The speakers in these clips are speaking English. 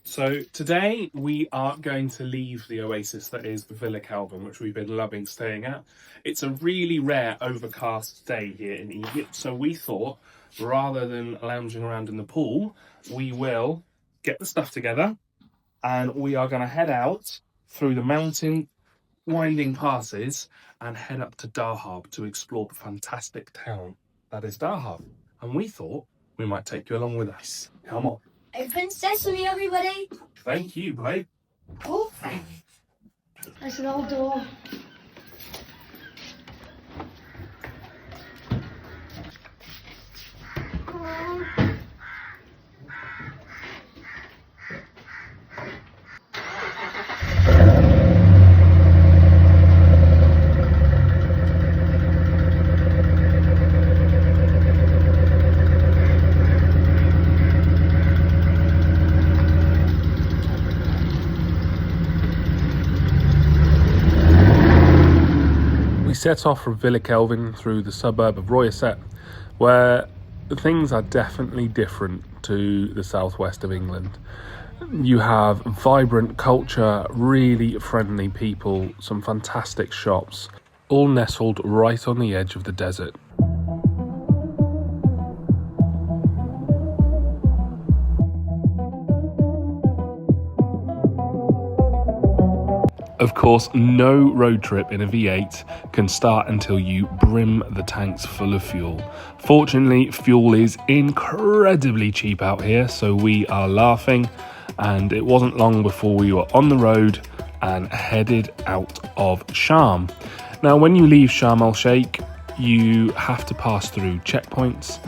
So today we are going to leave the oasis that is Villa Kelvin, which we've been loving staying at. It's a really rare overcast day here in Egypt, so we thought rather than lounging around in the pool, we will get the stuff together and we are going to head out through the mountain winding passes and head up to Dahab to explore the fantastic town that is Dahab. And we thought we might take you along with us. Come on. Open sesame, everybody. Thank you, babe. Oh, there's an old door. We set off from Villa Kelvin through the suburb of Royaset, where things are definitely different to the southwest of England. You have vibrant culture, really friendly people, some fantastic shops, all nestled right on the edge of the desert. Of course, no road trip in a V8 can start until you brim the tanks full of fuel. Fortunately, fuel is incredibly cheap out here, so we are laughing, and it wasn't long before we were on the road and headed out of Sharm. Now, when you leave Sharm El Sheikh, you have to pass through checkpoints.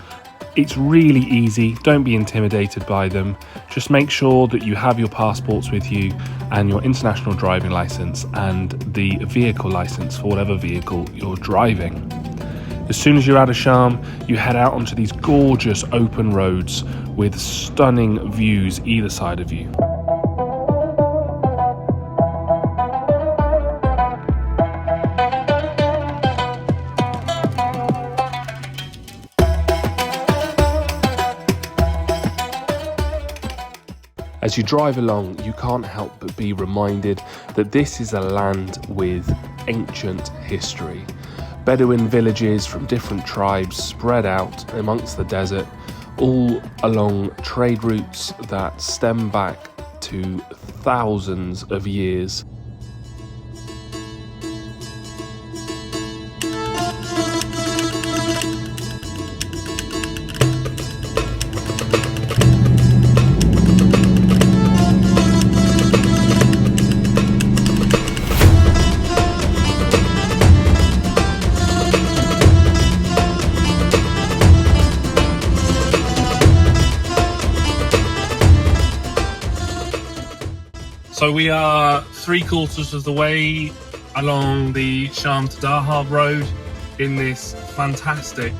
It's really easy, don't be intimidated by them. Just make sure that you have your passports with you and your international driving license and the vehicle license for whatever vehicle you're driving. As soon as you're out of Sharm, you head out onto these gorgeous open roads with stunning views either side of you. As you drive along, you can't help but be reminded that this is a land with ancient history. Bedouin villages from different tribes spread out amongst the desert, all along trade routes that stem back to thousands of years. So we are 3/4 of the way along the Sharm to Dahab road in this fantastic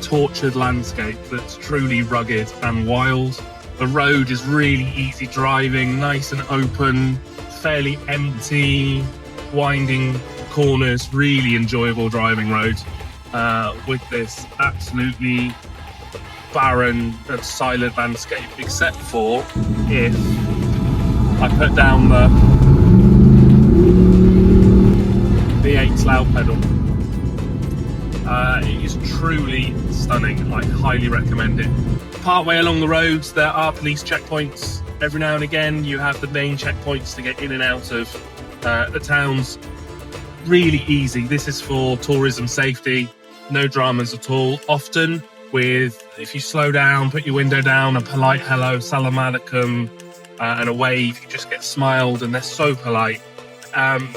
tortured landscape that's truly rugged and wild. The road is really easy driving, nice and open, fairly empty, winding corners, really enjoyable driving road with this absolutely barren and silent landscape, except for if I put down the V8's loud pedal. It is truly stunning. I highly recommend it. Part way along the roads, there are police checkpoints. Every now and again, you have the main checkpoints to get in and out of the towns. Really easy. This is for tourism safety. No dramas at all. Often, if you slow down, put your window down, a polite hello, salam alaikum, and a wave, you just get smiled, and they're so polite.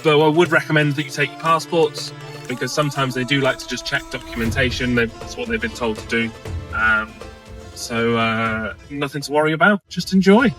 Though I would recommend that you take your passports, because sometimes they do like to just check documentation. That's what they've been told to do. So nothing to worry about, just enjoy.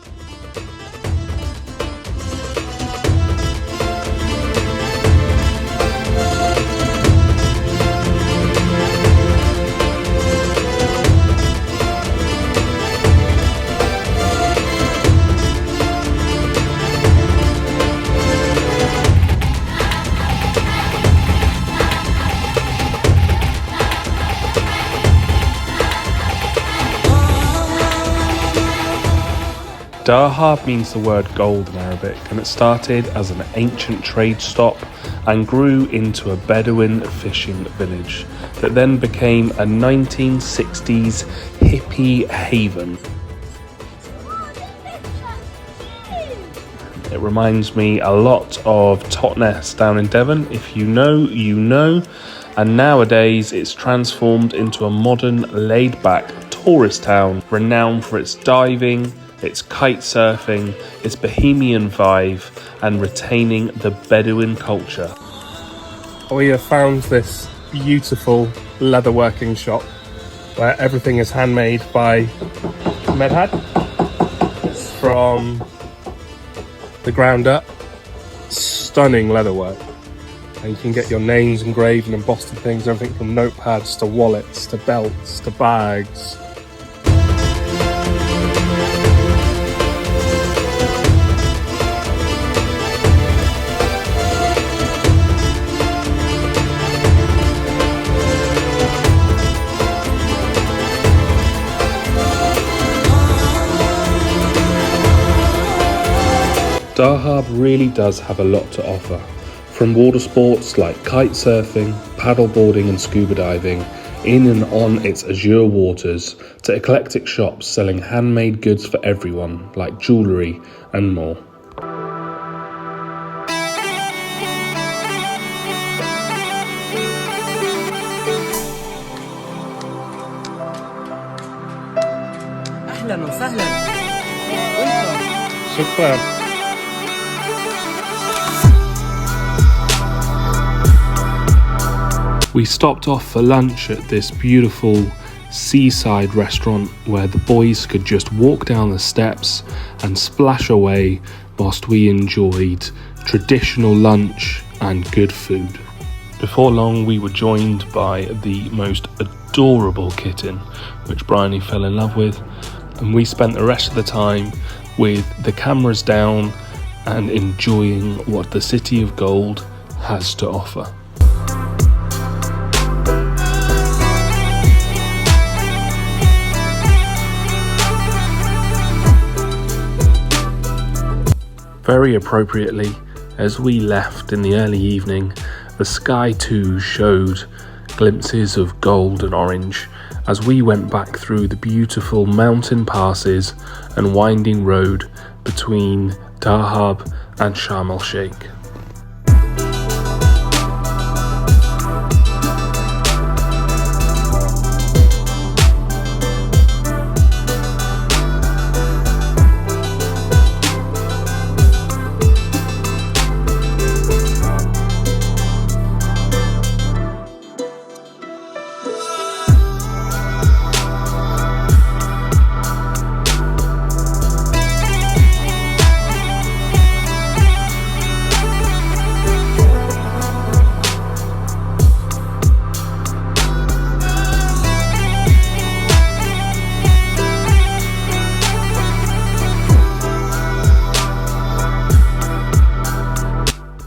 Dahab means the word gold in Arabic, and it started as an ancient trade stop and grew into a Bedouin fishing village that then became a 1960s hippie haven. It reminds me a lot of Totnes down in Devon. If you know, you know. And nowadays it's transformed into a modern, laid-back tourist town renowned for its diving, its kite surfing, its bohemian vibe, and retaining the Bedouin culture. We have found this beautiful leatherworking shop where everything is handmade by Medhad from the ground up. Stunning leatherwork. And you can get your names engraved and embossed and things, everything from notepads to wallets to belts to bags. Dahab really does have a lot to offer. From water sports like kite surfing, paddleboarding and scuba diving, in and on its azure waters, to eclectic shops selling handmade goods for everyone like jewellery and more. أهلا وسهلا. Shukran. We stopped off for lunch at this beautiful seaside restaurant where the boys could just walk down the steps and splash away whilst we enjoyed traditional lunch and good food. Before long we were joined by the most adorable kitten which Bryony fell in love with, and we spent the rest of the time with the cameras down and enjoying what the City of Gold has to offer. Very appropriately, as we left in the early evening, the sky too showed glimpses of gold and orange as we went back through the beautiful mountain passes and winding road between Dahab and Sharm El Sheikh.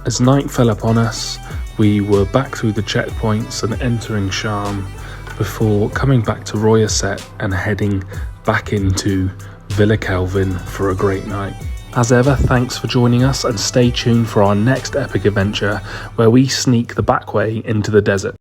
As night fell upon us, we were back through the checkpoints and entering Sharm before coming back to Roya Set and heading back into Villa Kelvin for a great night. As ever, thanks for joining us and stay tuned for our next epic adventure where we sneak the back way into the desert.